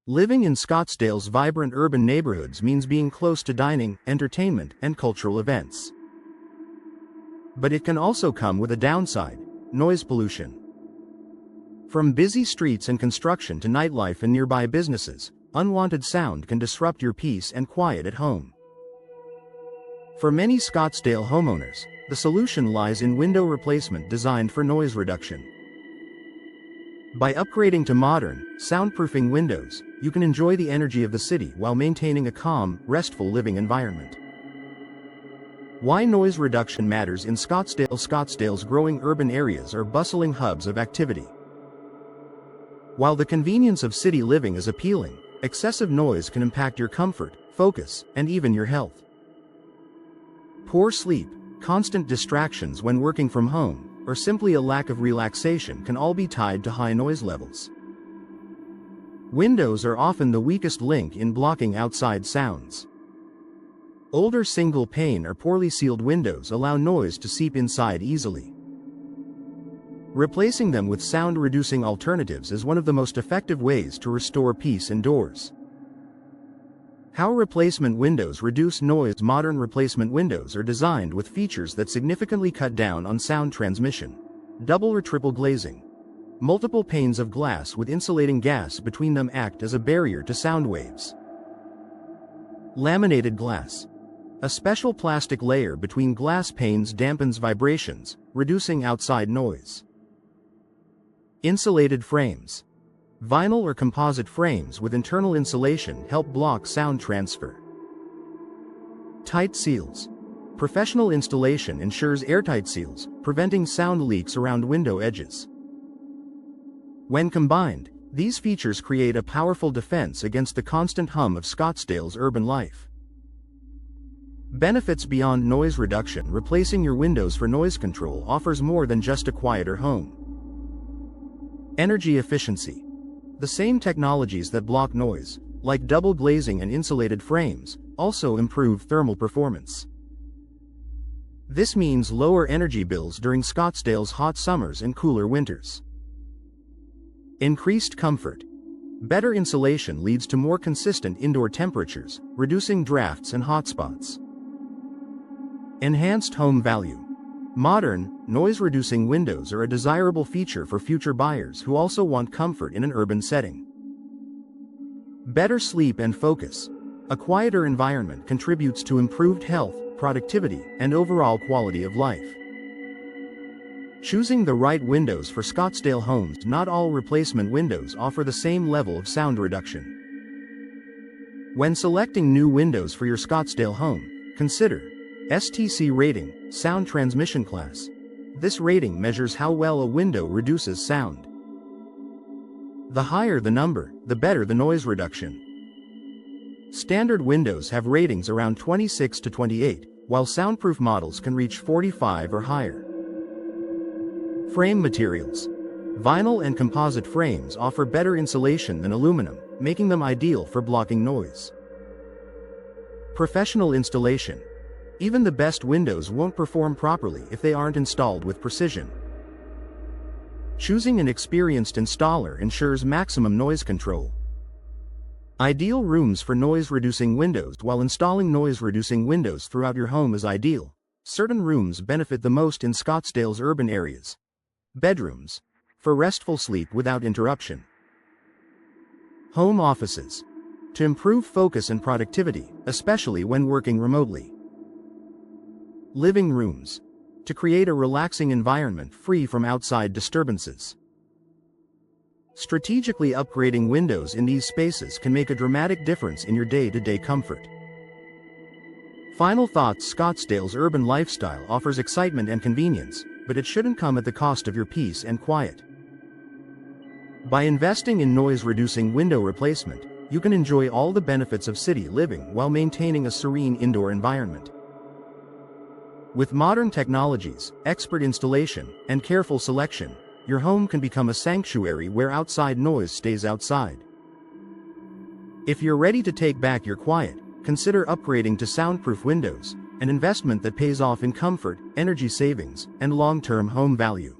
Living in Scottsdale's vibrant urban neighborhoods means being close to dining, entertainment, and cultural events. But it can also come with a downside: noise pollution. From busy streets and construction to nightlife and nearby businesses, unwanted sound can disrupt your peace and quiet at home. For many Scottsdale homeowners, the solution lies in window replacement designed for noise reduction. By upgrading to modern, soundproofing windows, you can enjoy the energy of the city while maintaining a calm, restful living environment. Why noise reduction matters in Scottsdale. Scottsdale's growing urban areas are bustling hubs of activity. While the convenience of city living is appealing, excessive noise can impact your comfort, focus, and even your health. Poor sleep, constant distractions when working from home, or simply a lack of relaxation can all be tied to high noise levels. Windows are often the weakest link in blocking outside sounds. Older single-pane or poorly sealed windows allow noise to seep inside easily. Replacing them with sound-reducing alternatives is one of the most effective ways to restore peace indoors. How replacement windows reduce noise. Modern replacement windows are designed with features that significantly cut down on sound transmission. Double or triple glazing. Multiple panes of glass with insulating gas between them act as a barrier to sound waves. Laminated glass. A special plastic layer between glass panes dampens vibrations, reducing outside noise. Insulated frames. Vinyl or composite frames with internal insulation help block sound transfer. Tight seals. Professional installation ensures airtight seals, preventing sound leaks around window edges. When combined, these features create a powerful defense against the constant hum of Scottsdale's urban life. Benefits beyond noise reduction. Replacing your windows for noise control offers more than just a quieter home. Energy efficiency. The same technologies that block noise, like double glazing and insulated frames, also improve thermal performance. This means lower energy bills during Scottsdale's hot summers and cooler winters. Increased comfort. Better insulation leads to more consistent indoor temperatures, reducing drafts and hotspots. Enhanced home value. Modern, noise-reducing windows are a desirable feature for future buyers who also want comfort in an urban setting. Better sleep and focus. A quieter environment contributes to improved health, productivity, and overall quality of life. Choosing the right windows for Scottsdale homes. Not all replacement windows offer the same level of sound reduction. When selecting new windows for your Scottsdale home, consider STC rating, sound transmission class. This rating measures how well a window reduces sound. The higher the number, the better the noise reduction. Standard windows have ratings around 26 to 28, while soundproof models can reach 45 or higher. Frame materials. Vinyl and composite frames offer better insulation than aluminum, making them ideal for blocking noise. Professional installation. Even the best windows won't perform properly if they aren't installed with precision. Choosing an experienced installer ensures maximum noise control. Ideal rooms for noise-reducing windows. While installing noise-reducing windows throughout your home is ideal, certain rooms benefit the most in Scottsdale's urban areas. Bedrooms. For restful sleep without interruption. Home offices. To improve focus and productivity, especially when working remotely. Living rooms. To create a relaxing environment free from outside disturbances. Strategically upgrading windows in these spaces can make a dramatic difference in your day-to-day comfort. Final thoughts. Scottsdale's urban lifestyle offers excitement and convenience, but it shouldn't come at the cost of your peace and quiet. By investing in noise-reducing window replacement, you can enjoy all the benefits of city living while maintaining a serene indoor environment. With modern technologies, expert installation, and careful selection, your home can become a sanctuary where outside noise stays outside. If you're ready to take back your quiet, consider upgrading to soundproof windows, an investment that pays off in comfort, energy savings, and long-term home value.